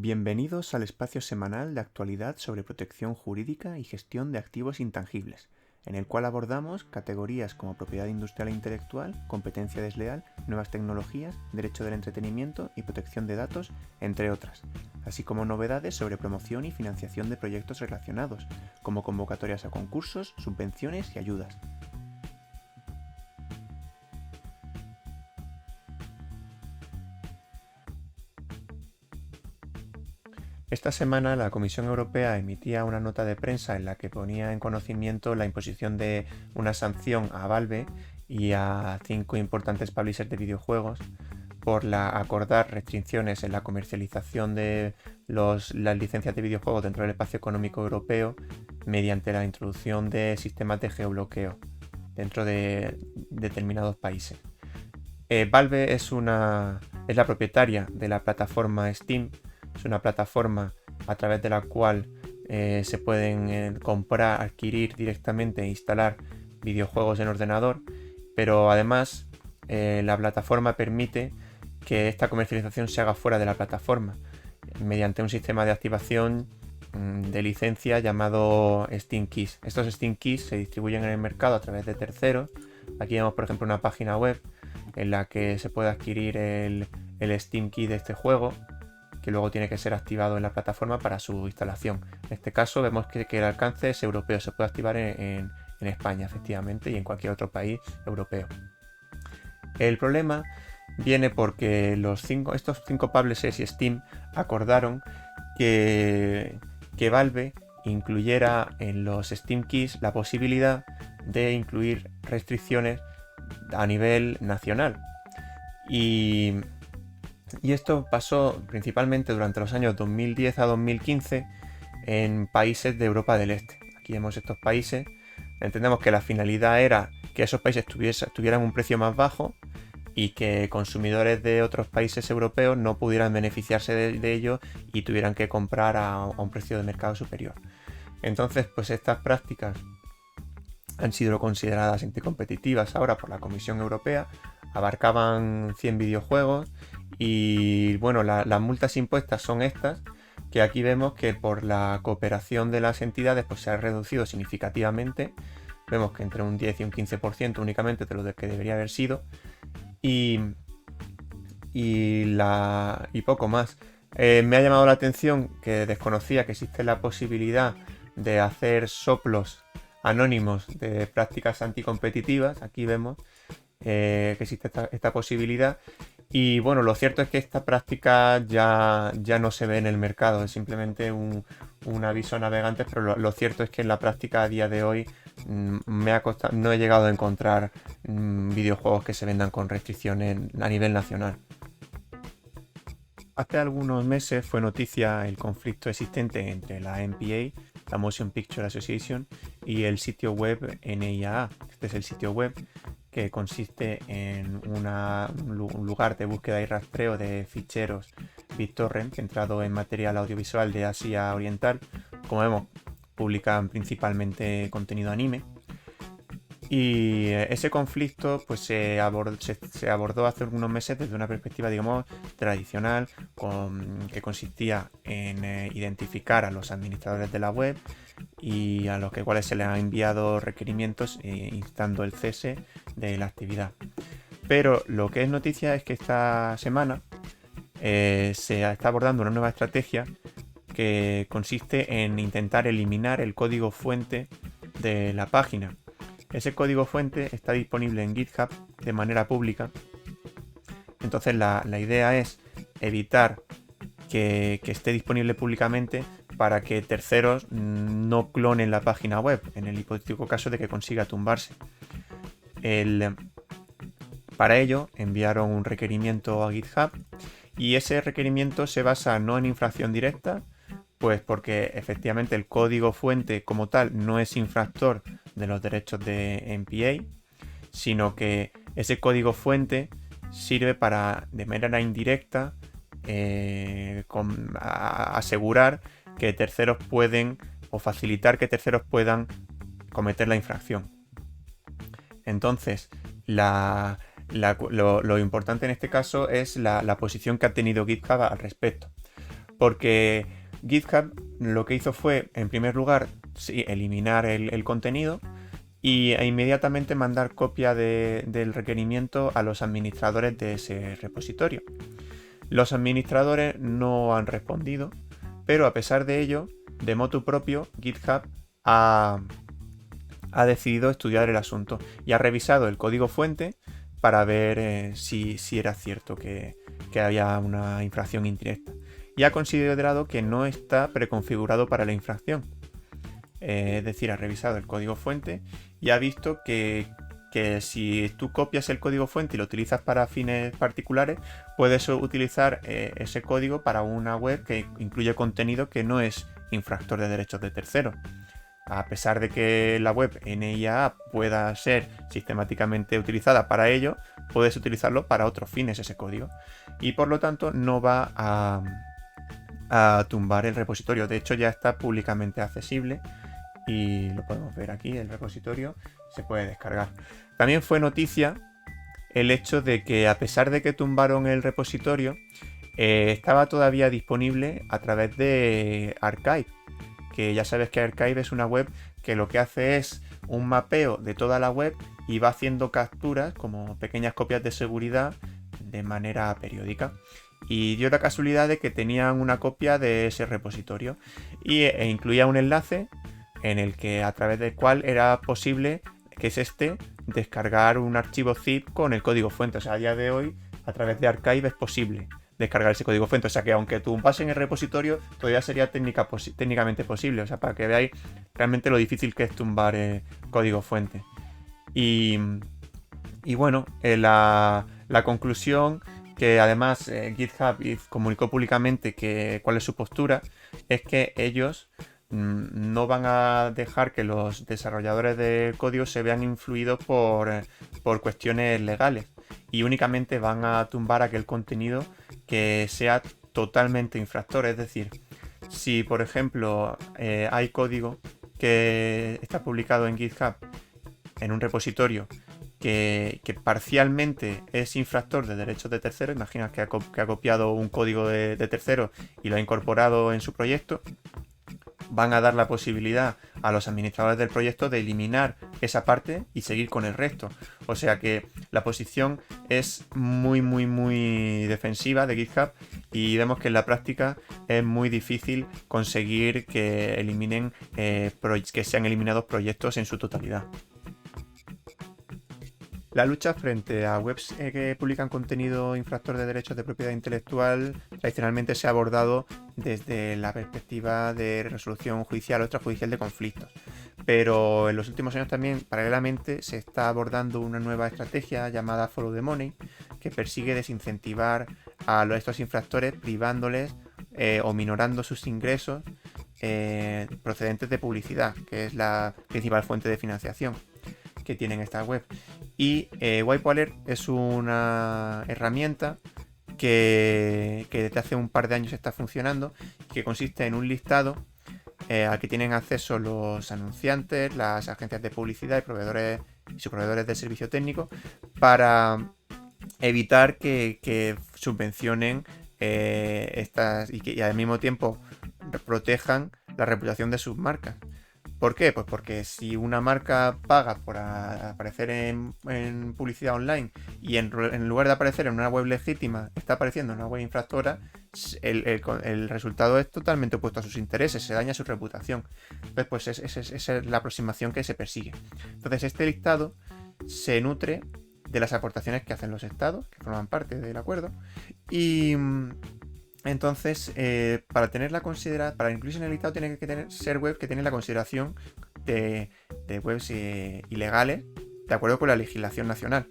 Bienvenidos al espacio semanal de actualidad sobre protección jurídica y gestión de activos intangibles, en el cual abordamos categorías como propiedad industrial e intelectual, competencia desleal, nuevas tecnologías, derecho del entretenimiento y protección de datos, entre otras, así como novedades sobre promoción y financiación de proyectos relacionados, como convocatorias a concursos, subvenciones y ayudas. Esta semana la Comisión Europea emitía una nota de prensa en la que ponía en conocimiento la imposición de una sanción a Valve y a 5 importantes publishers de videojuegos por acordar restricciones en la comercialización de las licencias de videojuegos dentro del espacio económico europeo mediante la introducción de sistemas de geobloqueo dentro de determinados países. Valve es la propietaria de la plataforma Steam. Es una plataforma a través de la cual se pueden comprar, adquirir directamente e instalar videojuegos en ordenador, pero además la plataforma permite que esta comercialización se haga fuera de la plataforma mediante un sistema de activación de licencia llamado Steam Keys. Estos Steam Keys se distribuyen en el mercado a través de terceros. Aquí vemos, por ejemplo, una página web en la que se puede adquirir el Steam Key de este juego, que luego tiene que ser activado en la plataforma para su instalación. En este caso vemos que el alcance es europeo, se puede activar en España efectivamente y en cualquier otro país europeo. El problema viene porque estos 5 publishers y Steam acordaron que Valve incluyera en los Steam Keys la posibilidad de incluir restricciones a nivel nacional. Y esto pasó principalmente durante los años 2010 a 2015 en países de Europa del Este. Aquí vemos estos países. Entendemos que la finalidad era que esos países tuvieran un precio más bajo y que consumidores de otros países europeos no pudieran beneficiarse de ello y tuvieran que comprar a un precio de mercado superior. Entonces, pues estas prácticas han sido consideradas anticompetitivas ahora por la Comisión Europea, abarcaban 100 videojuegos y bueno, las multas impuestas son estas, que aquí vemos que por la cooperación de las entidades pues se ha reducido significativamente. Vemos que entre un 10 y un 15% únicamente de lo que debería haber sido y poco más. Me ha llamado la atención que desconocía que existe la posibilidad de hacer soplos anónimos de prácticas anticompetitivas. Aquí vemos que existe esta posibilidad. Y bueno, lo cierto es que esta práctica ya no se ve en el mercado, es simplemente un aviso a navegantes, pero lo cierto es que en la práctica a día de hoy no he llegado a encontrar videojuegos que se vendan con restricciones a nivel nacional. Hace algunos meses fue noticia el conflicto existente entre la MPA, la Motion Picture Association, y el sitio web NIAA. Este es el sitio web que consiste en un lugar de búsqueda y rastreo de ficheros BitTorrent centrado en material audiovisual de Asia Oriental. Como vemos, publican principalmente contenido anime. Y ese conflicto pues se abordó hace algunos meses desde una perspectiva, digamos, tradicional, que consistía en identificar a los administradores de la web y a los cuales se les ha enviado requerimientos instando el cese de la actividad. Pero lo que es noticia es que esta semana se está abordando una nueva estrategia que consiste en intentar eliminar el código fuente de la página. Ese código fuente está disponible en GitHub de manera pública. Entonces la idea es evitar que esté disponible públicamente para que terceros no clonen la página web en el hipotético caso de que consiga tumbarse. Para ello enviaron un requerimiento a GitHub y ese requerimiento se basa no en infracción directa, pues porque efectivamente el código fuente como tal no es infractor de los derechos de MPA, sino que ese código fuente sirve para, de manera indirecta, asegurar que terceros pueden o facilitar que terceros puedan cometer la infracción. Entonces, lo importante en este caso es la posición que ha tenido GitHub al respecto. porque GitHub lo que hizo fue, en primer lugar, sí, eliminar el contenido e inmediatamente mandar copia del requerimiento a los administradores de ese repositorio. Los administradores no han respondido, pero a pesar de ello, de motu propio, GitHub ha decidido estudiar el asunto y ha revisado el código fuente para ver si era cierto que había una infracción indirecta. Y ha considerado que no está preconfigurado para la infracción. Es decir, ha revisado el código fuente y ha visto que si tú copias el código fuente y lo utilizas para fines particulares, puedes utilizar ese código para una web que incluye contenido que no es infractor de derechos de terceros. A pesar de que la web NIAA pueda ser sistemáticamente utilizada para ello, puedes utilizarlo para otros fines ese código. Y por lo tanto no va a tumbar el repositorio. De hecho ya está públicamente accesible y lo podemos ver aquí, el repositorio se puede descargar. También fue noticia el hecho de que a pesar de que tumbaron el repositorio, estaba todavía disponible a través de Archive, que ya sabes que Archive es una web que lo que hace es un mapeo de toda la web y va haciendo capturas como pequeñas copias de seguridad de manera periódica. Y dio la casualidad de que tenían una copia de ese repositorio e incluía un enlace en el que a través del cual era posible, que es descargar un archivo zip con el código fuente. O sea, a día de hoy a través de Archive es posible descargar ese código fuente. O sea que aunque tumbasen el repositorio, todavía sería técnicamente posible. O sea, para que veáis realmente lo difícil que es tumbar código fuente. Y bueno, la conclusión, que además GitHub comunicó públicamente cuál es su postura, es que ellos no van a dejar que los desarrolladores de código se vean influidos por cuestiones legales y únicamente van a tumbar aquel contenido que sea totalmente infractor. Es decir, si por ejemplo hay código que está publicado en GitHub en un repositorio que parcialmente es infractor de derechos de terceros, imagina que ha copiado un código de terceros y lo ha incorporado en su proyecto, van a dar la posibilidad a los administradores del proyecto de eliminar esa parte y seguir con el resto. O sea que la posición es muy defensiva de GitHub y vemos que en la práctica es muy difícil conseguir que eliminen que sean eliminados proyectos en su totalidad. La lucha frente a webs que publican contenido infractor de derechos de propiedad intelectual tradicionalmente se ha abordado desde la perspectiva de resolución judicial o extrajudicial de conflictos. Pero en los últimos años también, paralelamente, se está abordando una nueva estrategia llamada Follow the Money, que persigue desincentivar a estos infractores privándoles o minorando sus ingresos procedentes de publicidad, que es la principal fuente de financiación que tienen esta web. Y Wipe es una herramienta que desde hace un par de años está funcionando, que consiste en un listado al que tienen acceso los anunciantes, las agencias de publicidad y sus proveedores de servicio técnico, para evitar que subvencionen estas y al mismo tiempo protejan la reputación de sus marcas. ¿Por qué? Pues porque si una marca paga por aparecer en publicidad online y en lugar de aparecer en una web legítima está apareciendo en una web infractora, el resultado es totalmente opuesto a sus intereses, se daña su reputación. Entonces, pues esa es la aproximación que se persigue. Entonces, este listado se nutre de las aportaciones que hacen los estados, que forman parte del acuerdo, y entonces, para incluirse en el listado tiene que ser webs que tienen la consideración de webs ilegales de acuerdo con la legislación nacional.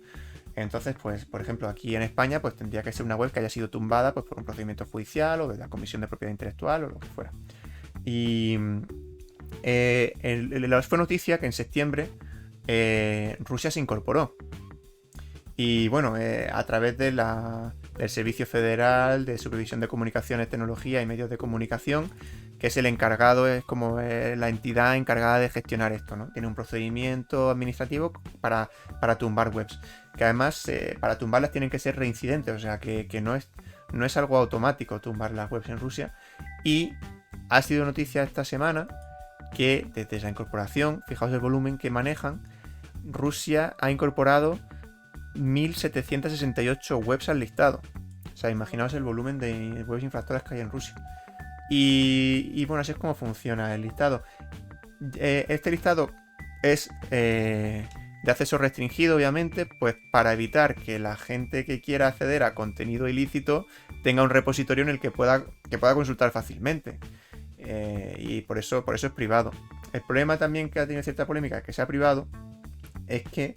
Entonces, pues, por ejemplo, aquí en España, pues tendría que ser una web que haya sido tumbada pues, por un procedimiento judicial o de la Comisión de Propiedad Intelectual o lo que fuera. Y fue noticia que en septiembre Rusia se incorporó. Y bueno, a través del Servicio Federal de Supervisión de Comunicaciones, Tecnología y Medios de Comunicación, que es el encargado, es como la entidad encargada de gestionar esto, ¿no? Tiene un procedimiento administrativo para tumbar webs, que además para tumbarlas tienen que ser reincidentes, o sea que no es no es algo automático tumbar las webs en Rusia. Y ha sido noticia esta semana que desde la incorporación, fijaos el volumen que manejan, Rusia ha incorporado 1.768 webs al listado. O sea, imaginaos el volumen de webs infractoras que hay en Rusia. Y bueno, así es como funciona el listado. Este listado es de acceso restringido, obviamente, pues para evitar que la gente que quiera acceder a contenido ilícito tenga un repositorio en el que pueda consultar fácilmente. Y por eso es privado. El problema también que ha tenido cierta polémica que sea privado es que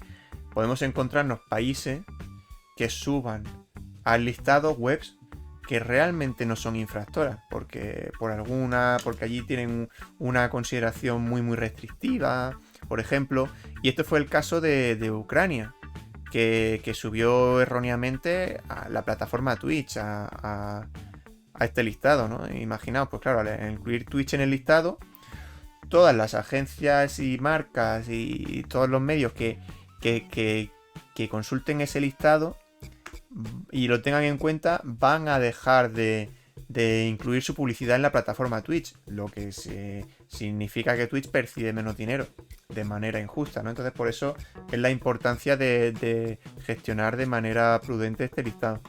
podemos encontrarnos países que suban al listado webs que realmente no son infractoras, porque allí tienen una consideración muy muy restrictiva, por ejemplo, y esto fue el caso de Ucrania, que subió erróneamente a la plataforma Twitch a este listado, ¿no? Imaginaos, pues claro, al incluir Twitch en el listado, todas las agencias y marcas y todos los medios que consulten ese listado y lo tengan en cuenta van a dejar de incluir su publicidad en la plataforma Twitch, lo que significa que Twitch percibe menos dinero de manera injusta, ¿no? Entonces por eso es la importancia de gestionar de manera prudente este listado.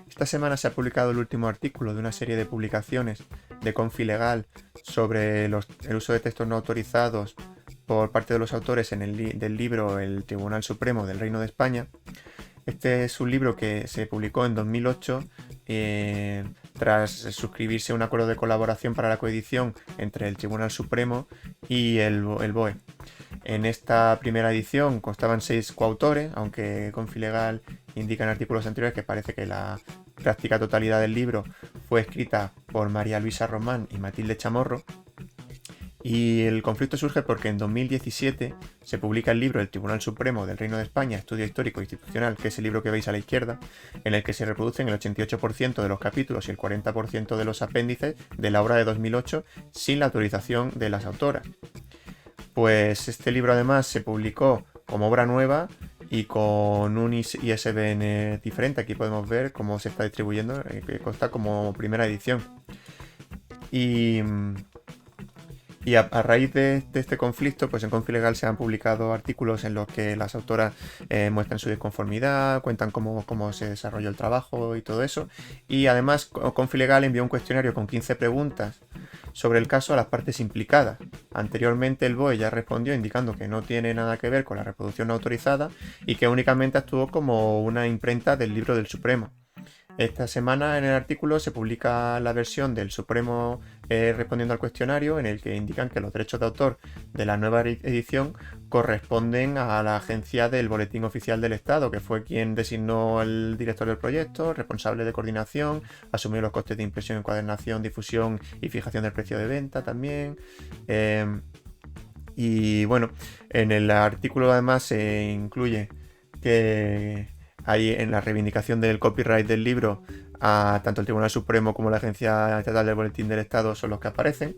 Esta semana se ha publicado el último artículo de una serie de publicaciones de Confilegal sobre el uso de textos no autorizados por parte de los autores del libro El Tribunal Supremo del Reino de España. Este es un libro que se publicó en 2008 tras suscribirse a un acuerdo de colaboración para la coedición entre el Tribunal Supremo y el BOE. En esta primera edición constaban 6 coautores, aunque Confilegal indica en artículos anteriores que parece que la práctica totalidad del libro fue escrita por María Luisa Román y Matilde Chamorro. Y el conflicto surge porque en 2017 se publica el libro El Tribunal Supremo del Reino de España, Estudio Histórico e Institucional, que es el libro que veis a la izquierda, en el que se reproducen el 88% de los capítulos y el 40% de los apéndices de la obra de 2008 sin la autorización de las autoras. Pues este libro además se publicó como obra nueva y con un ISBN diferente. Aquí podemos ver cómo se está distribuyendo, que consta como primera edición. Y a raíz de este conflicto, pues en Confilegal se han publicado artículos en los que las autoras muestran su disconformidad, cuentan cómo se desarrolló el trabajo y todo eso. Y además Confilegal envió un cuestionario con 15 preguntas sobre el caso a las partes implicadas. Anteriormente el BOE ya respondió indicando que no tiene nada que ver con la reproducción no autorizada y que únicamente actuó como una imprenta del libro del Supremo. Esta semana en el artículo se publica la versión del Supremo respondiendo al cuestionario, en el que indican que los derechos de autor de la nueva edición corresponden a la agencia del Boletín Oficial del Estado, que fue quien designó al director del proyecto, responsable de coordinación, asumió los costes de impresión, encuadernación, difusión y fijación del precio de venta también. Y bueno, en el artículo además se incluye que ahí en la reivindicación del copyright del libro, tanto el Tribunal Supremo como la Agencia Estatal del Boletín del Estado son los que aparecen,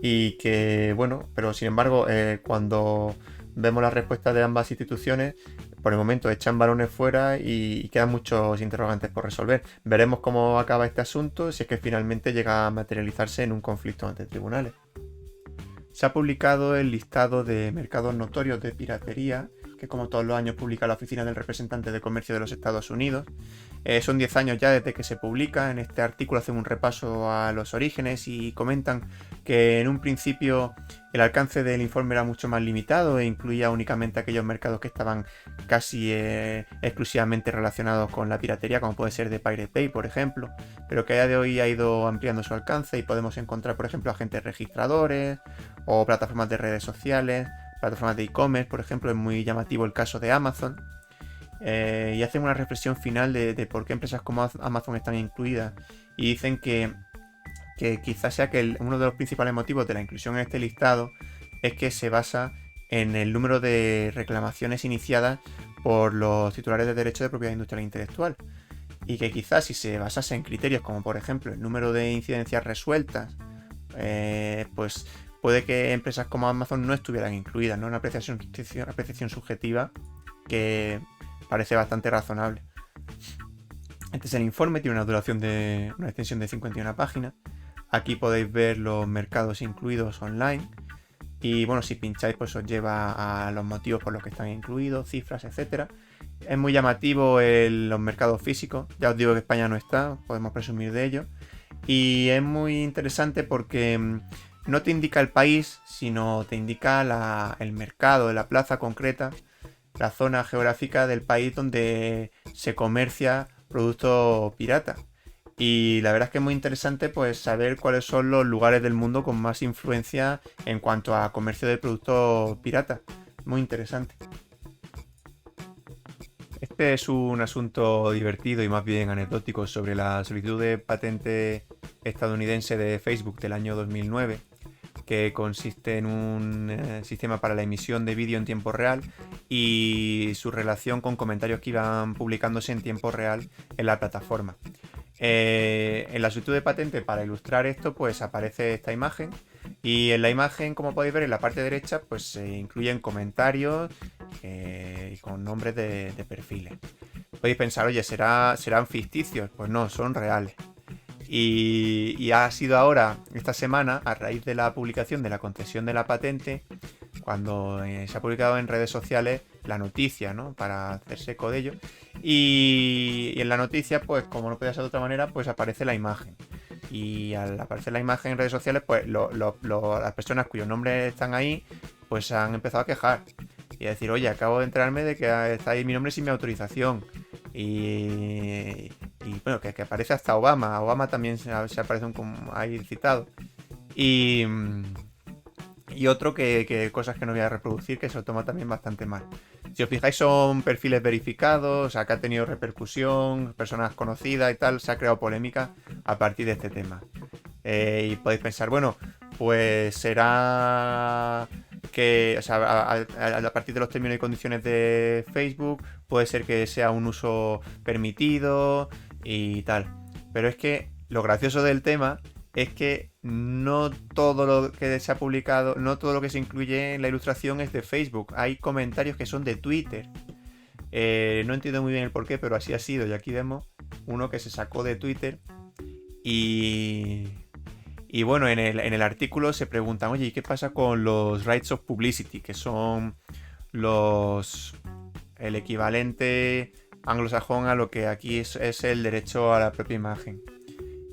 y que bueno, pero sin embargo cuando vemos la respuesta de ambas instituciones, por el momento echan balones fuera y quedan muchos interrogantes por resolver. Veremos cómo acaba este asunto, si es que finalmente llega a materializarse en un conflicto ante tribunales. Se ha publicado el listado de mercados notorios de piratería, que como todos los años publica la Oficina del Representante de Comercio de los Estados Unidos. Son 10 años ya desde que se publica. En este artículo hacen un repaso a los orígenes y comentan que en un principio el alcance del informe era mucho más limitado e incluía únicamente aquellos mercados que estaban casi exclusivamente relacionados con la piratería, como puede ser de Pirate Bay, por ejemplo, pero que a día de hoy ha ido ampliando su alcance y podemos encontrar, por ejemplo, agentes registradores o plataformas de redes sociales, plataformas de e-commerce, por ejemplo. Es muy llamativo el caso de Amazon. Y hacen una reflexión final de por qué empresas como Amazon están incluidas, y dicen que quizás sea que uno de los principales motivos de la inclusión en este listado es que se basa en el número de reclamaciones iniciadas por los titulares de derechos de propiedad industrial e intelectual, y que quizás si se basase en criterios como por ejemplo el número de incidencias resueltas, pues puede que empresas como Amazon no estuvieran incluidas, ¿no? Una apreciación subjetiva que parece bastante razonable. Este es el informe, tiene una extensión de 51 páginas. Aquí podéis ver los mercados incluidos online. Y bueno, si pincháis, pues os lleva a los motivos por los que están incluidos, cifras, etcétera. Es muy llamativo los mercados físicos. Ya os digo que España no está, podemos presumir de ello. Y es muy interesante porque no te indica el país, sino te indica el mercado, la plaza concreta, la zona geográfica del país donde se comercia producto pirata. Y la verdad es que es muy interesante pues saber cuáles son los lugares del mundo con más influencia en cuanto a comercio de productos pirata. Muy interesante. Este es un asunto divertido y más bien anecdótico sobre la solicitud de patente estadounidense de Facebook del año 2009, que consiste en un sistema para la emisión de vídeo en tiempo real y su relación con comentarios que iban publicándose en tiempo real en la plataforma. En la solicitud de patente, para ilustrar esto, pues aparece esta imagen, y en la imagen, como podéis ver en la parte derecha, pues se incluyen comentarios y con nombres de perfiles. Podéis pensar, oye, ¿serán ficticios? Pues no, son reales. Y ha sido ahora, esta semana, a raíz de la publicación de la concesión de la patente, cuando se ha publicado en redes sociales la noticia, ¿no? Para hacerse eco de ello. Y en la noticia, pues como no podía ser de otra manera, pues aparece la imagen. Y al aparecer la imagen en redes sociales, pues las personas cuyos nombres están ahí, pues han empezado a quejar. Y a decir, oye, acabo de enterarme de que está ahí mi nombre sin mi autorización. Y bueno, que aparece hasta Obama. Obama también se aparece ahí citado. Y otro que cosas que no voy a reproducir, que se lo toma también bastante mal. Si os fijáis, son perfiles verificados, o sea, que ha tenido repercusión, personas conocidas y tal, se ha creado polémica a partir de este tema. Y podéis pensar, bueno, pues será que, o sea, a partir de los términos y condiciones de Facebook, puede ser que sea un uso permitido y tal. Pero es que lo gracioso del tema es que no todo lo que se ha publicado, no todo lo que se incluye en la ilustración es de Facebook. Hay comentarios que son de Twitter. No entiendo muy bien el porqué, pero así ha sido. Y aquí vemos uno que se sacó de Twitter. Y bueno, en el artículo se preguntan, oye, ¿y qué pasa con los rights of publicity? Que son el equivalente anglosajón a lo que aquí es el derecho a la propia imagen.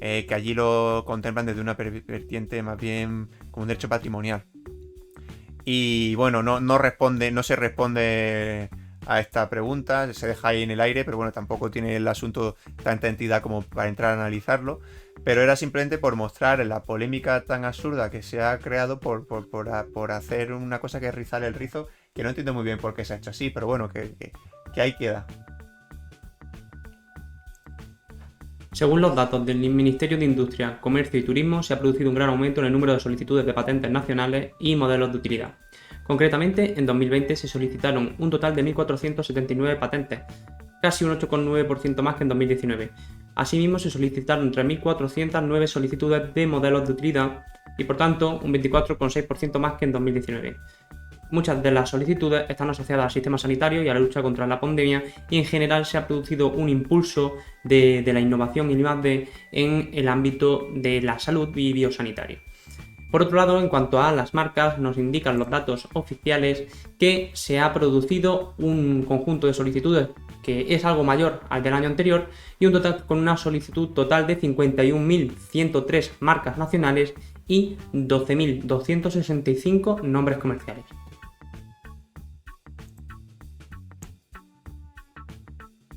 Que allí lo contemplan desde una vertiente más bien como un derecho patrimonial. Y bueno, no se responde a esta pregunta, se deja ahí en el aire, pero bueno, tampoco tiene el asunto tanta entidad como para entrar a analizarlo. Pero era simplemente por mostrar la polémica tan absurda que se ha creado por hacer una cosa que es rizar el rizo, que no entiendo muy bien por qué se ha hecho así, pero bueno, que ahí queda. Según los datos del Ministerio de Industria, Comercio y Turismo, se ha producido un gran aumento en el número de solicitudes de patentes nacionales y modelos de utilidad. Concretamente, en 2020 se solicitaron un total de 1.479 patentes, casi un 8,9% más que en 2019. Asimismo, se solicitaron 3.409 solicitudes de modelos de utilidad y, por tanto, un 24,6% más que en 2019. Muchas de las solicitudes están asociadas al sistema sanitario y a la lucha contra la pandemia, y en general se ha producido un impulso de la innovación y el I+D en el ámbito de la salud y biosanitario. Por otro lado, en cuanto a las marcas, nos indican los datos oficiales que se ha producido un conjunto de solicitudes que es algo mayor al del año anterior, y un total con una solicitud total de 51.103 marcas nacionales y 12.265 nombres comerciales.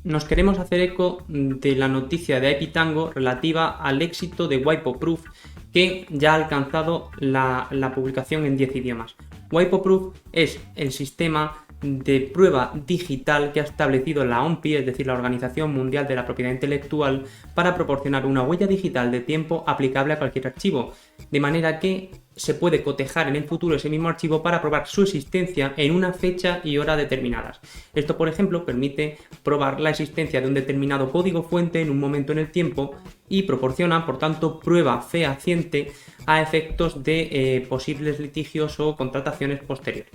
Nos queremos hacer eco de la noticia de IPTango relativa al éxito de WIPO-Proof, que ya ha alcanzado la publicación en 10 idiomas. WIPO-Proof es el sistema de prueba digital que ha establecido la OMPI, es decir, la Organización Mundial de la Propiedad Intelectual, para proporcionar una huella digital de tiempo aplicable a cualquier archivo, de manera que se puede cotejar en el futuro ese mismo archivo para probar su existencia en una fecha y hora determinadas. Esto, por ejemplo, permite probar la existencia de un determinado código fuente en un momento en el tiempo y proporciona, por tanto, prueba fehaciente a efectos de posibles litigios o contrataciones posteriores.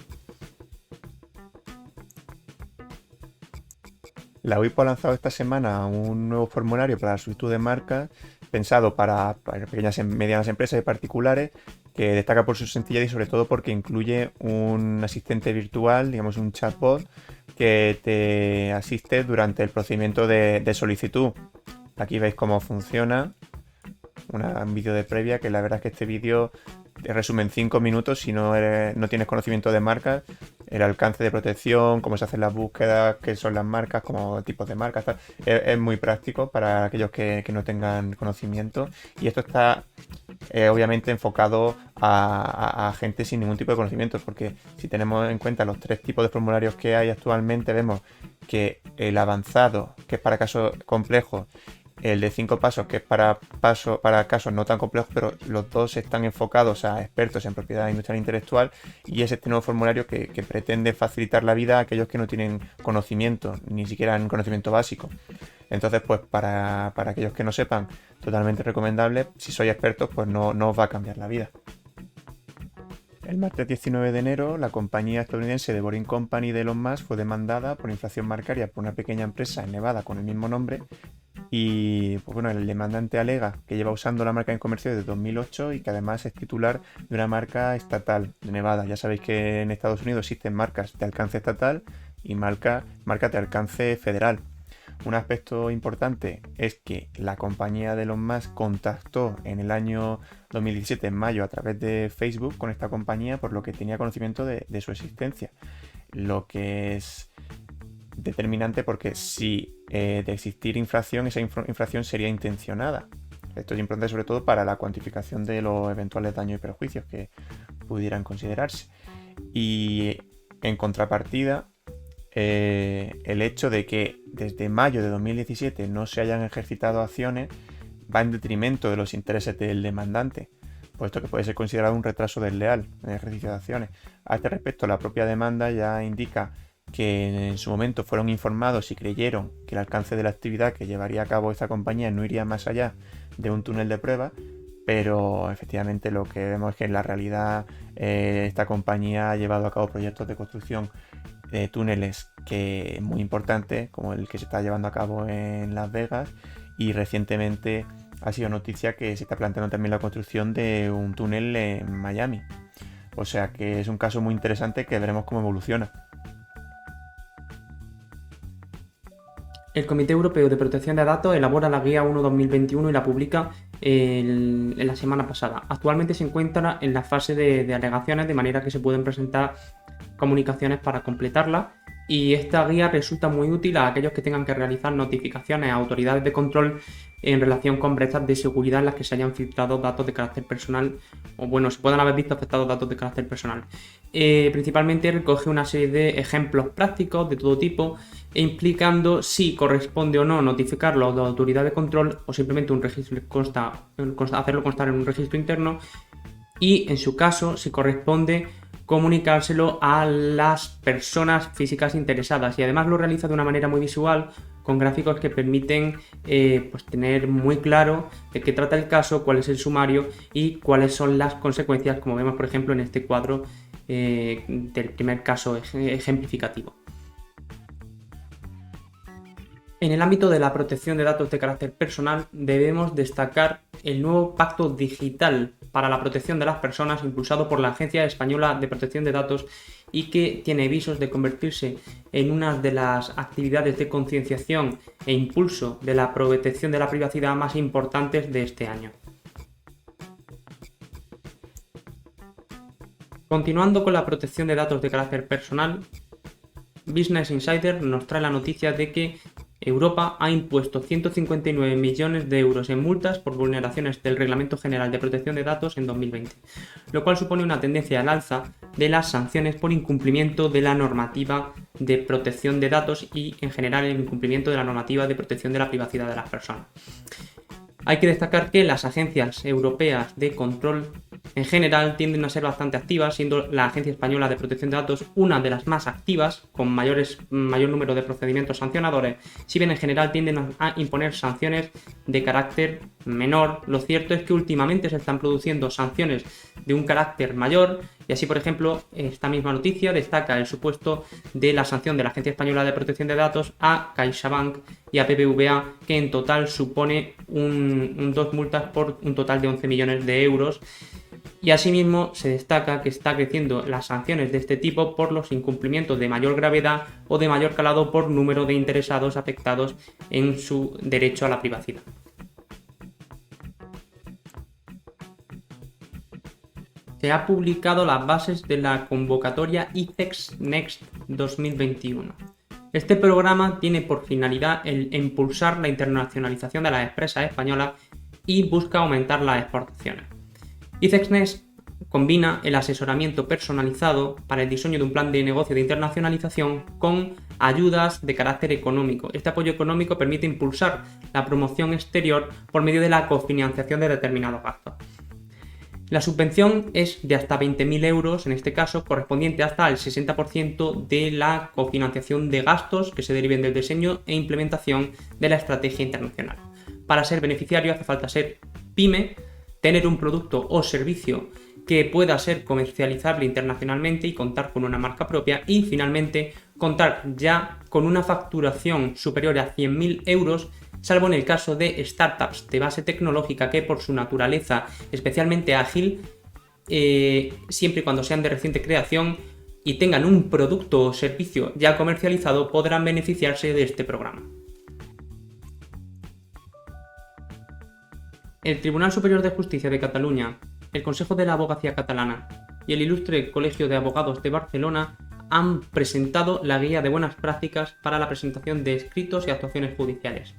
La WIPO ha lanzado esta semana un nuevo formulario para la solicitud de marcas pensado para pequeñas y medianas empresas y particulares, que destaca por su sencillez y sobre todo porque incluye un asistente virtual, digamos un chatbot, que te asiste durante el procedimiento de solicitud. Aquí veis cómo funciona, un vídeo de previa, que la verdad es que este vídeo te resume en 5 minutos si no tienes conocimiento de marcas, el alcance de protección, cómo se hacen las búsquedas, qué son las marcas, como tipos de marcas, tal. Es muy práctico para aquellos que no tengan conocimiento, y esto está obviamente enfocado a gente sin ningún tipo de conocimiento, porque si tenemos en cuenta los 3 tipos de formularios que hay actualmente, vemos que el avanzado, que es para casos complejos, el de 5 pasos, que es para casos no tan complejos, pero los dos están enfocados a expertos en propiedad industrial e intelectual, y es este nuevo formulario que pretende facilitar la vida a aquellos que no tienen conocimiento, ni siquiera un conocimiento básico. Entonces, pues para aquellos que no sepan, totalmente recomendable. Si sois expertos, pues no os va a cambiar la vida. El martes 19 de enero, la compañía estadounidense The Boring Company de Elon Musk fue demandada por infracción marcaria por una pequeña empresa en Nevada con el mismo nombre. Y pues bueno, el demandante alega que lleva usando la marca en comercio desde 2008 y que además es titular de una marca estatal de Nevada. Ya sabéis que en Estados Unidos existen marcas de alcance estatal y marcas de alcance federal. Un aspecto importante es que la compañía de Elon Musk contactó en el año 2017, en mayo, a través de Facebook con esta compañía, por lo que tenía conocimiento de su existencia. Lo que es determinante, porque si de existir infracción, esa infracción sería intencionada. Esto es importante sobre todo para la cuantificación de los eventuales daños y perjuicios que pudieran considerarse. Y en contrapartida, el hecho de que desde mayo de 2017 no se hayan ejercitado acciones va en detrimento de los intereses del demandante, puesto que puede ser considerado un retraso desleal en el ejercicio de acciones. A este respecto, la propia demanda ya indica que en su momento fueron informados y creyeron que el alcance de la actividad que llevaría a cabo esta compañía no iría más allá de un túnel de prueba, pero efectivamente lo que vemos es que en la realidad esta compañía ha llevado a cabo proyectos de construcción de túneles que muy importantes, como el que se está llevando a cabo en Las Vegas, y recientemente ha sido noticia que se está planteando también la construcción de un túnel en Miami. O sea que es un caso muy interesante que veremos cómo evoluciona. El Comité Europeo de Protección de Datos elabora la Guía 1-2021 y la publica en la semana pasada. Actualmente se encuentra en la fase de alegaciones, de manera que se pueden presentar comunicaciones para completarla, y esta guía resulta muy útil a aquellos que tengan que realizar notificaciones a autoridades de control en relación con brechas de seguridad en las que se hayan filtrado datos de carácter personal, o bueno, se puedan haber visto afectados datos de carácter personal. Principalmente recoge una serie de ejemplos prácticos de todo tipo, implicando si corresponde o no notificarlo a la autoridad de control, o simplemente un registro hacerlo constar en un registro interno, y en su caso si corresponde comunicárselo a las personas físicas interesadas, y además lo realiza de una manera muy visual, con gráficos que permiten pues tener muy claro de qué trata el caso, cuál es el sumario y cuáles son las consecuencias, como vemos por ejemplo en este cuadro del primer caso ejemplificativo. En el ámbito de la protección de datos de carácter personal, debemos destacar el nuevo Pacto Digital para la Protección de las Personas, impulsado por la Agencia Española de Protección de Datos, y que tiene visos de convertirse en una de las actividades de concienciación e impulso de la protección de la privacidad más importantes de este año. Continuando con la protección de datos de carácter personal, Business Insider nos trae la noticia de que Europa ha impuesto 159 millones de euros en multas por vulneraciones del Reglamento General de Protección de Datos en 2020, lo cual supone una tendencia al alza de las sanciones por incumplimiento de la normativa de protección de datos y, en general, el incumplimiento de la normativa de protección de la privacidad de las personas. Hay que destacar que las agencias europeas de control en general tienden a ser bastante activas, siendo la Agencia Española de Protección de Datos una de las más activas, con mayor número de procedimientos sancionadores, si bien en general tienden a imponer sanciones de carácter menor. Lo cierto es que últimamente se están produciendo sanciones de un carácter mayor, y así, por ejemplo, esta misma noticia destaca el supuesto de la sanción de la Agencia Española de Protección de Datos a CaixaBank y a BBVA, que en total supone dos multas por un total de 11 millones de euros. Y asimismo se destaca que está creciendo las sanciones de este tipo por los incumplimientos de mayor gravedad o de mayor calado por número de interesados afectados en su derecho a la privacidad. Se ha publicado las bases de la convocatoria ICEX Next 2021. Este programa tiene por finalidad el impulsar la internacionalización de las empresas españolas y busca aumentar las exportaciones. ICEX Next combina el asesoramiento personalizado para el diseño de un plan de negocio de internacionalización con ayudas de carácter económico. Este apoyo económico permite impulsar la promoción exterior por medio de la cofinanciación de determinados gastos. La subvención es de hasta 20.000 euros, en este caso, correspondiente hasta el 60% de la cofinanciación de gastos que se deriven del diseño e implementación de la estrategia internacional. Para ser beneficiario hace falta ser pyme, tener un producto o servicio que pueda ser comercializable internacionalmente y contar con una marca propia, y finalmente contar ya con una facturación superior a 100.000 euros, salvo en el caso de startups de base tecnológica que por su naturaleza especialmente ágil, siempre y cuando sean de reciente creación y tengan un producto o servicio ya comercializado, podrán beneficiarse de este programa. El Tribunal Superior de Justicia de Cataluña, el Consejo de la Abogacía Catalana y el Ilustre Colegio de Abogados de Barcelona han presentado la Guía de Buenas Prácticas para la presentación de escritos y actuaciones judiciales.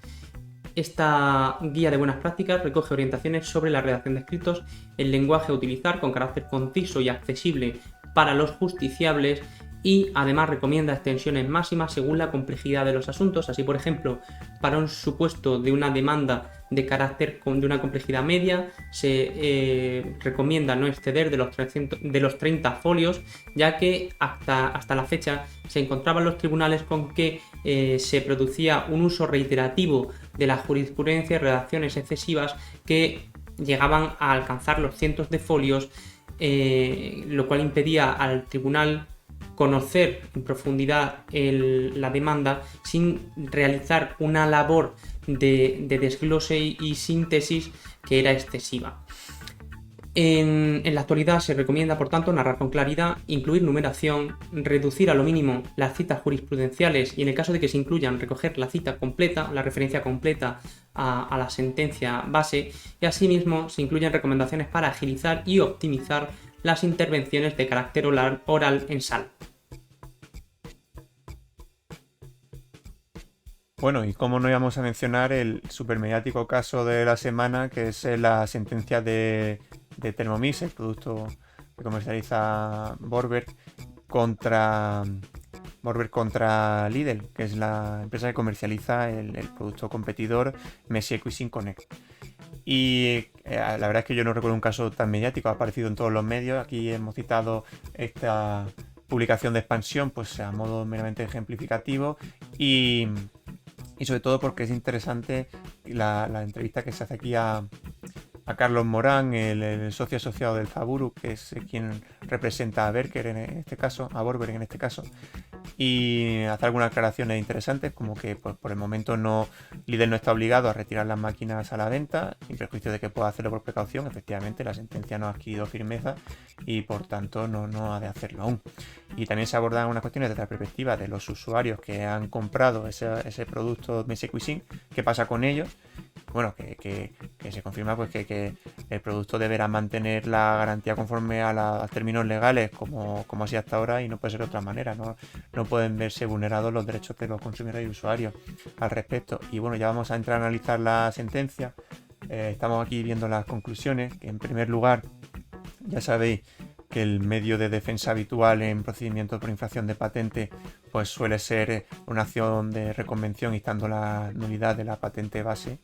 Esta guía de buenas prácticas recoge orientaciones sobre la redacción de escritos, el lenguaje a utilizar con carácter conciso y accesible para los justiciables, y además recomienda extensiones máximas según la complejidad de los asuntos. Así, por ejemplo, para un supuesto de una demanda de carácter de una complejidad media, se recomienda no exceder de los 30 folios, ya que hasta la fecha se encontraban los tribunales con que se producía un uso reiterativo de la jurisprudencia y redacciones excesivas que llegaban a alcanzar los cientos de folios, lo cual impedía al tribunal conocer en profundidad la demanda sin realizar una labor de desglose y síntesis que era excesiva. En la actualidad se recomienda, por tanto, narrar con claridad, incluir numeración, reducir a lo mínimo las citas jurisprudenciales y, en el caso de que se incluyan, recoger la cita completa, la referencia completa a la sentencia base, y asimismo se incluyen recomendaciones para agilizar y optimizar las intervenciones de carácter oral en sala. Bueno, y cómo no íbamos a mencionar el supermediático caso de la semana, que es la sentencia de Thermomix, el producto que comercializa Borberg, contra Lidl, que es la empresa que comercializa el producto competidor Messier Cuisine Connect. Y la verdad es que yo no recuerdo un caso tan mediático, ha aparecido en todos los medios. Aquí hemos citado esta publicación de Expansión pues a modo meramente ejemplificativo, y sobre todo porque es interesante la entrevista que se hace aquí a Carlos Morán, el socio asociado del Faburu, que es quien representa a Berker en este caso, a Borberg en este caso, y hace algunas aclaraciones interesantes, como que pues, por el momento Lidl no está obligado a retirar las máquinas a la venta, sin perjuicio de que pueda hacerlo por precaución. Efectivamente, la sentencia no ha adquirido firmeza y por tanto no ha de hacerlo aún. Y también se abordan unas cuestiones desde la perspectiva de los usuarios que han comprado ese producto Messier Cuisine, qué pasa con ellos. Bueno, que se confirma pues que el producto deberá mantener la garantía conforme a los términos legales, como así hasta ahora, y no puede ser de otra manera. No pueden verse vulnerados los derechos de los consumidores y usuarios al respecto. Y bueno, ya vamos a entrar a analizar la sentencia. Estamos aquí viendo las conclusiones, que en primer lugar, ya sabéis que el medio de defensa habitual en procedimientos por infracción de patente pues suele ser una acción de reconvención instando la nulidad de la patente base.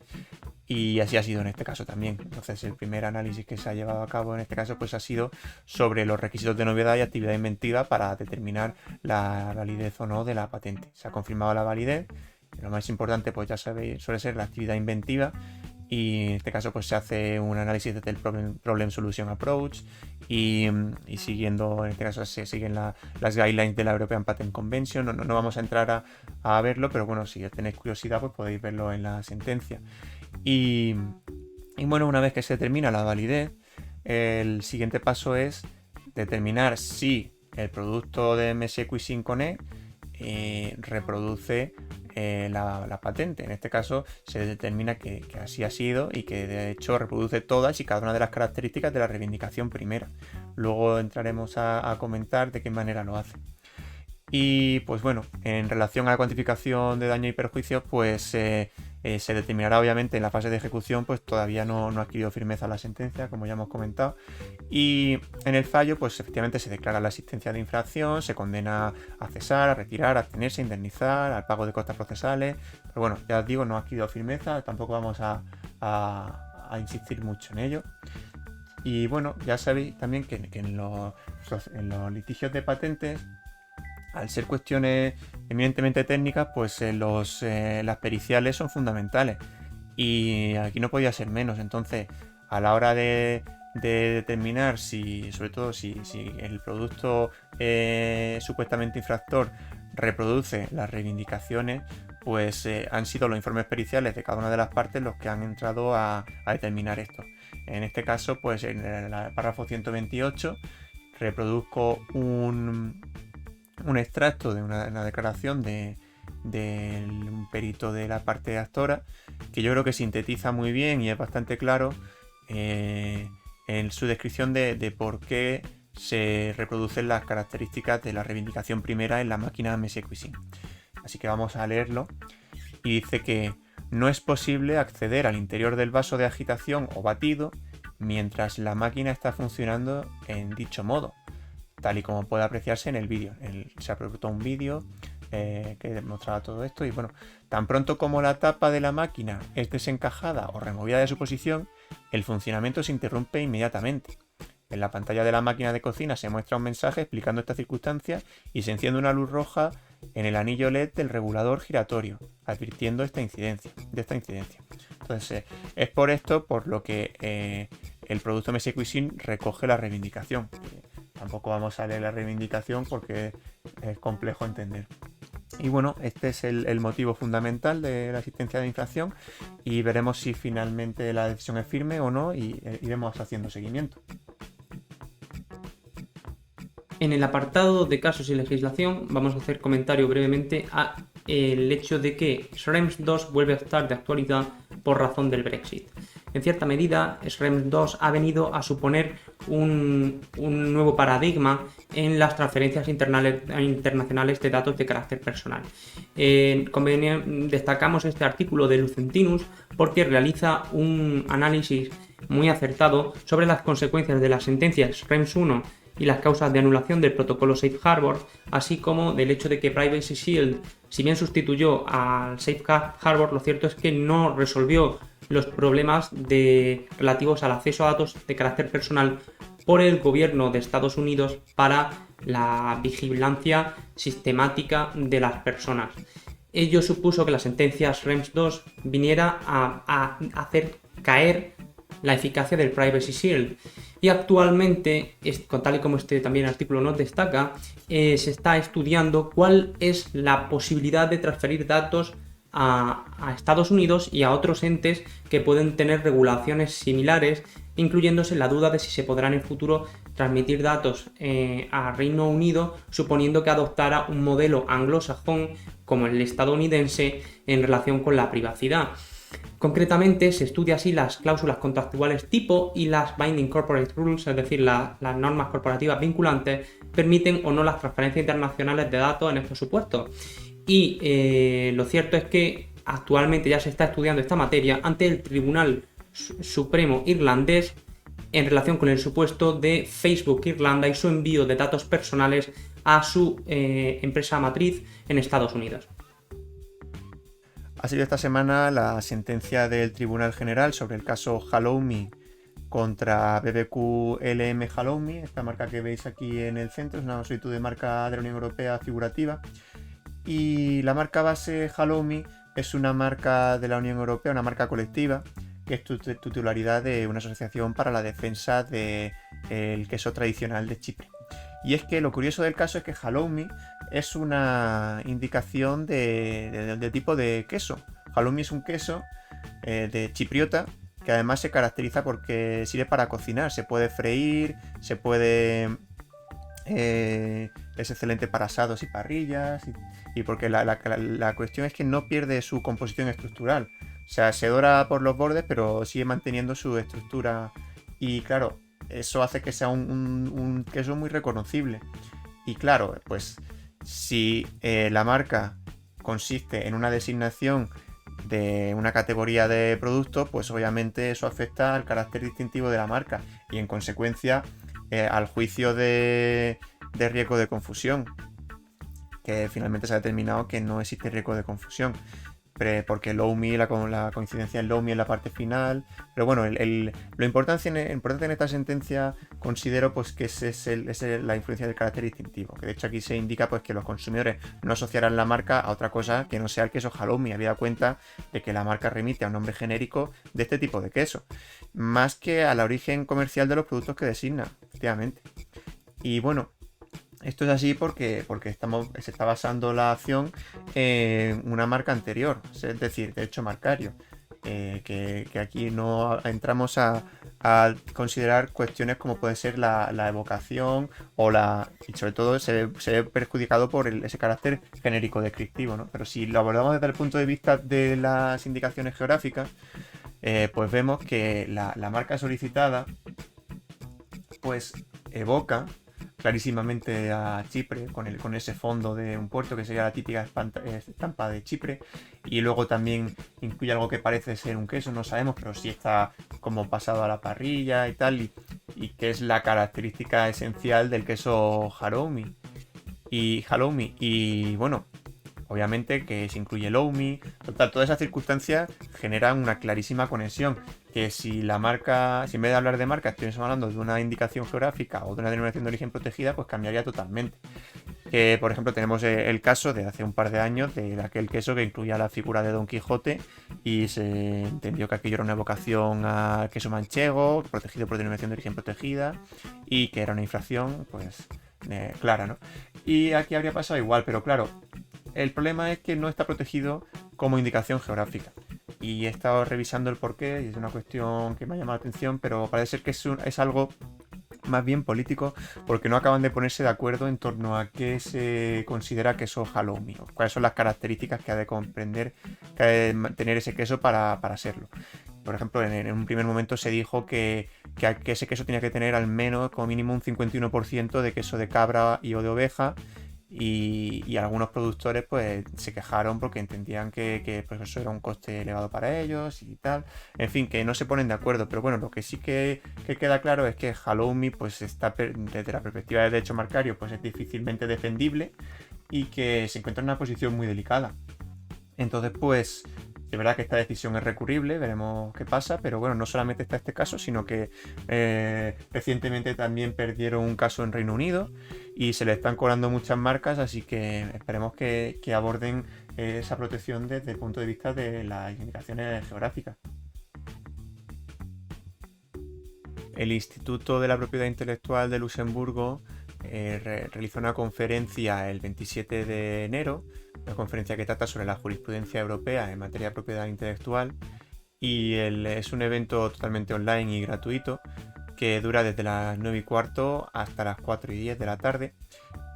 y así ha sido en este caso también. Entonces el primer análisis que se ha llevado a cabo en este caso pues ha sido sobre los requisitos de novedad y actividad inventiva para determinar la validez o no de la patente. Se ha confirmado la validez. Lo más importante, pues ya sabéis, suele ser la actividad inventiva, y en este caso pues se hace un análisis desde el Problem Solution Approach y siguiendo, en este caso se siguen las guidelines de la European Patent Convention. No vamos a entrar a verlo, pero bueno, si tenéis curiosidad pues podéis verlo en la sentencia. Y bueno, una vez que se determina la validez, el siguiente paso es determinar si el producto de MSQuisin con E reproduce la patente. En este caso se determina que así ha sido y que de hecho reproduce todas y cada una de las características de la reivindicación primera. Luego entraremos a comentar de qué manera lo hace. Y pues bueno, en relación a la cuantificación de daño y perjuicios, pues se determinará obviamente en la fase de ejecución, pues todavía no ha adquirido firmeza la sentencia, como ya hemos comentado. Y en el fallo, pues efectivamente se declara la existencia de infracción, se condena a cesar, a retirar, a abstenerse, a indemnizar, al pago de costas procesales. Pero bueno, ya os digo, no ha adquirido firmeza, tampoco vamos a insistir mucho en ello. Y bueno, ya sabéis también que en los litigios de patentes, al ser cuestiones eminentemente técnicas, pues las periciales son fundamentales. Y aquí no podía ser menos. Entonces, a la hora de determinar sobre todo si el producto supuestamente infractor reproduce las reivindicaciones, pues han sido los informes periciales de cada una de las partes los que han entrado a determinar esto. En este caso, pues en el párrafo 128 reproduzco un extracto de una declaración de un perito de la parte actora, que yo creo que sintetiza muy bien y es bastante claro en su descripción de por qué se reproducen las características de la reivindicación primera en la máquina MSQuisin. Así que vamos a leerlo. Y dice que no es posible acceder al interior del vaso de agitación o batido mientras la máquina está funcionando en dicho modo, tal y como puede apreciarse en el vídeo. Se ha producido un vídeo que demostraba todo esto, y bueno, tan pronto como la tapa de la máquina es desencajada o removida de su posición, el funcionamiento se interrumpe inmediatamente. En la pantalla de la máquina de cocina se muestra un mensaje explicando esta circunstancia y se enciende una luz roja en el anillo LED del regulador giratorio, advirtiendo de esta incidencia. Entonces, es por esto por lo que el producto MSQuisin recoge la reivindicación. Tampoco vamos a leer la reivindicación porque es complejo entender. Y bueno, este es el motivo fundamental de la existencia de infracción, y veremos si finalmente la decisión es firme o no, y iremos haciendo seguimiento. En el apartado de casos y legislación vamos a hacer comentario brevemente a el hecho de que Schrems II vuelve a estar de actualidad por razón del Brexit. En cierta medida, Schrems II ha venido a suponer un nuevo paradigma en las transferencias internacionales de datos de carácter personal. Destacamos este artículo de Lucentinus porque realiza un análisis muy acertado sobre las consecuencias de las sentencias Schrems I y las causas de anulación del protocolo Safe Harbor, así como del hecho de que Privacy Shield, si bien sustituyó al Safe Harbor, lo cierto es que no resolvió los problemas relativos al acceso a datos de carácter personal por el gobierno de Estados Unidos para la vigilancia sistemática de las personas. Ello supuso que la sentencia Schrems II viniera a hacer caer la eficacia del Privacy Shield, y actualmente, tal y como este también artículo nos destaca, se está estudiando cuál es la posibilidad de transferir datos a Estados Unidos y a otros entes que pueden tener regulaciones similares, incluyéndose la duda de si se podrán en futuro transmitir datos a Reino Unido, suponiendo que adoptara un modelo anglosajón como el estadounidense en relación con la privacidad. Concretamente, se estudia así las cláusulas contractuales tipo y las Binding Corporate Rules, es decir, las normas corporativas vinculantes, permiten o no las transferencias internacionales de datos en estos supuestos. Y lo cierto es que actualmente ya se está estudiando esta materia ante el Tribunal Supremo irlandés en relación con el supuesto de Facebook Irlanda y su envío de datos personales a su empresa matriz en Estados Unidos. Ha salido esta semana la sentencia del Tribunal General sobre el caso Halloumi contra BBQ LM Halloumi, esta marca que veis aquí en el centro, es una solicitud de marca de la Unión Europea figurativa. Y la marca base Halloumi es una marca de la Unión Europea, una marca colectiva, que es titularidad de una asociación para la defensa del queso tradicional de Chipre. Y es que lo curioso del caso es que Halloumi es una indicación de tipo de queso. Halloumi es un queso de chipriota que además se caracteriza porque sirve para cocinar. Se puede freír, se puede... es excelente para asados y parrillas y porque la cuestión es que no pierde su composición estructural. O sea, se dora por los bordes pero sigue manteniendo su estructura y claro, eso hace que sea un queso muy reconocible. Y claro, pues si la marca consiste en una designación de una categoría de producto, pues obviamente eso afecta al carácter distintivo de la marca y en consecuencia al juicio de riesgo de confusión, que finalmente se ha determinado que no existe riesgo de confusión, porque Loumi, la coincidencia en Loumi en la parte final, pero bueno, lo importante en esta sentencia considero pues que es la influencia del carácter distintivo, que de hecho aquí se indica pues que los consumidores no asociarán la marca a otra cosa que no sea el queso Halloumi, habida cuenta de que la marca remite a un nombre genérico de este tipo de queso, más que al origen comercial de los productos que designa, efectivamente. Y bueno, esto es así porque se está basando la acción en una marca anterior, es decir, de hecho marcario, que aquí no entramos a considerar cuestiones como puede ser la evocación y sobre todo se ve perjudicado por ese carácter genérico descriptivo, ¿no? Pero si lo abordamos desde el punto de vista de las indicaciones geográficas, pues vemos que la marca solicitada pues evoca clarísimamente a Chipre con ese fondo de un puerto que sería la típica estampa de Chipre, y luego también incluye algo que parece ser un queso, no sabemos, pero sí está como pasado a la parrilla y tal, y que es la característica esencial del queso Halloumi. Y bueno, obviamente que se incluye Loumi, total, todas esas circunstancias generan una clarísima conexión, que si la marca, si en vez de hablar de marca estuviésemos hablando de una indicación geográfica o de una denominación de origen protegida, pues cambiaría totalmente. Que por ejemplo tenemos el caso de hace un par de años de aquel queso que incluía la figura de Don Quijote y se entendió que aquello era una evocación al queso manchego, protegido por denominación de origen protegida, y que era una infracción pues clara, ¿no? Y aquí habría pasado igual, pero claro, el problema es que no está protegido como indicación geográfica. Y he estado revisando el porqué y es una cuestión que me ha llamado la atención, pero parece ser que es algo más bien político, porque no acaban de ponerse de acuerdo en torno a qué se considera queso Halloumi, o cuáles son las características que ha de comprender, que ha de tener ese queso para serlo. Por ejemplo, en un primer momento se dijo que ese queso tenía que tener al menos como mínimo un 51% de queso de cabra y o de oveja. Y algunos productores pues se quejaron porque entendían que pues eso era un coste elevado para ellos y tal. En fin, que no se ponen de acuerdo. Pero bueno, lo que sí que queda claro es que Halloumi pues está desde la perspectiva del derecho marcario pues es difícilmente defendible y que se encuentra en una posición muy delicada. Entonces pues es verdad que esta decisión es recurrible, veremos qué pasa, pero bueno, no solamente está este caso, sino que recientemente también perdieron un caso en Reino Unido y se le están cobrando muchas marcas, así que esperemos que aborden esa protección desde el punto de vista de las indicaciones geográficas. El Instituto de la Propiedad Intelectual de Luxemburgo realizó una conferencia el 27 de enero, una conferencia que trata sobre la jurisprudencia europea en materia de propiedad intelectual, y es un evento totalmente online y gratuito que dura desde las 9:15 hasta las 4:10 de la tarde,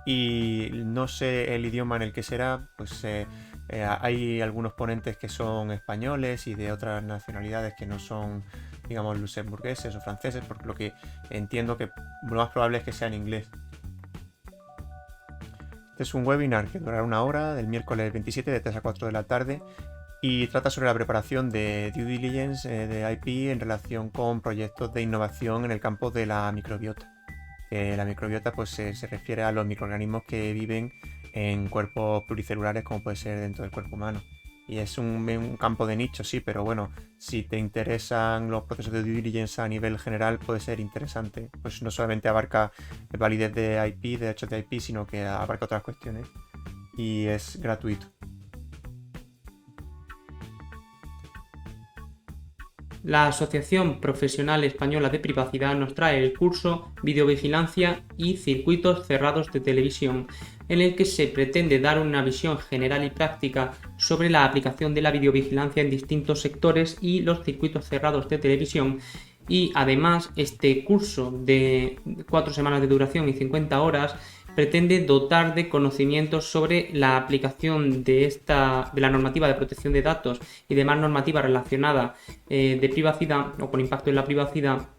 y no sé el idioma en el que será, pues hay algunos ponentes que son españoles y de otras nacionalidades que no son, digamos, luxemburgueses o franceses, por lo que entiendo que lo más probable es que sea en inglés. Este es un webinar que durará una hora, del miércoles 27 de 3 a 4 de la tarde, y trata sobre la preparación de due diligence de IP en relación con proyectos de innovación en el campo de la microbiota. La microbiota pues se refiere a los microorganismos que viven en cuerpos pluricelulares como puede ser dentro del cuerpo humano. y es un campo de nicho, sí, pero bueno, si te interesan los procesos de due diligence a nivel general puede ser interesante. Pues no solamente abarca validez de IP, de derechos de IP, sino que abarca otras cuestiones y es gratuito. La Asociación Profesional Española de Privacidad nos trae el curso Videovigilancia y Circuitos Cerrados de Televisión, en el que se pretende dar una visión general y práctica sobre la aplicación de la videovigilancia en distintos sectores y los circuitos cerrados de televisión. Y además, este curso de 4 semanas de duración y 50 horas pretende dotar de conocimientos sobre la aplicación de la normativa de protección de datos y demás normativa relacionada de privacidad o con impacto en la privacidad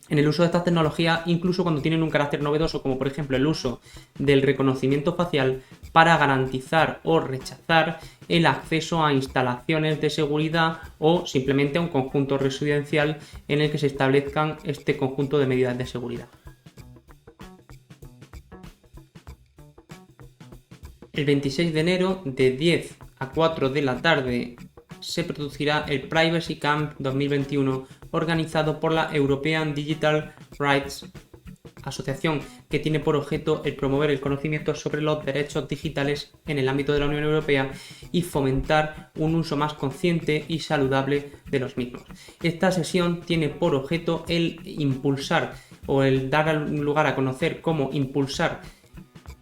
en el uso de estas tecnologías, incluso cuando tienen un carácter novedoso, como por ejemplo el uso del reconocimiento facial para garantizar o rechazar el acceso a instalaciones de seguridad o simplemente a un conjunto residencial en el que se establezcan este conjunto de medidas de seguridad. El 26 de enero, de 10 a 4 de la tarde, se producirá el Privacy Camp 2021 organizado por la European Digital Rights, asociación que tiene por objeto el promover el conocimiento sobre los derechos digitales en el ámbito de la Unión Europea y fomentar un uso más consciente y saludable de los mismos. Esta sesión tiene por objeto el impulsar o el dar lugar a conocer cómo impulsar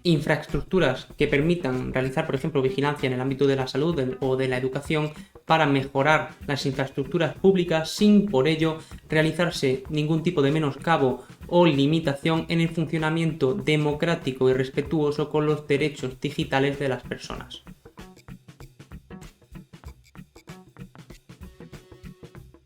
infraestructuras que permitan realizar, por ejemplo, vigilancia en el ámbito de la salud o de la educación para mejorar las infraestructuras públicas sin por ello realizarse ningún tipo de menoscabo o limitación en el funcionamiento democrático y respetuoso con los derechos digitales de las personas.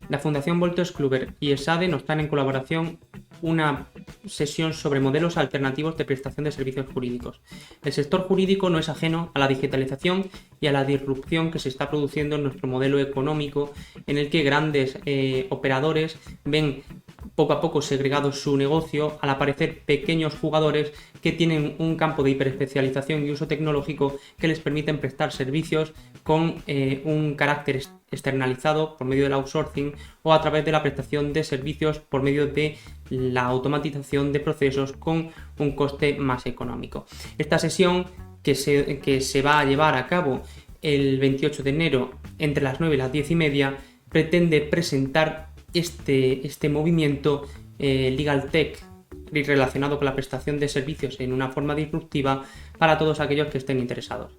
La Fundación Wolters Kluwer y ESADE nos traen en colaboración una sesión sobre modelos alternativos de prestación de servicios jurídicos. El sector jurídico no es ajeno a la digitalización y a la disrupción que se está produciendo en nuestro modelo económico, en el que grandes operadores ven poco a poco segregado su negocio al aparecer pequeños jugadores que tienen un campo de hiperespecialización y uso tecnológico que les permiten prestar servicios con un carácter externalizado por medio del outsourcing o a través de la prestación de servicios por medio de la automatización de procesos con un coste más económico. Esta sesión que se va a llevar a cabo el 28 de enero entre las 9 y las 10:30 pretende presentar este movimiento Legal Tech relacionado con la prestación de servicios en una forma disruptiva para todos aquellos que estén interesados.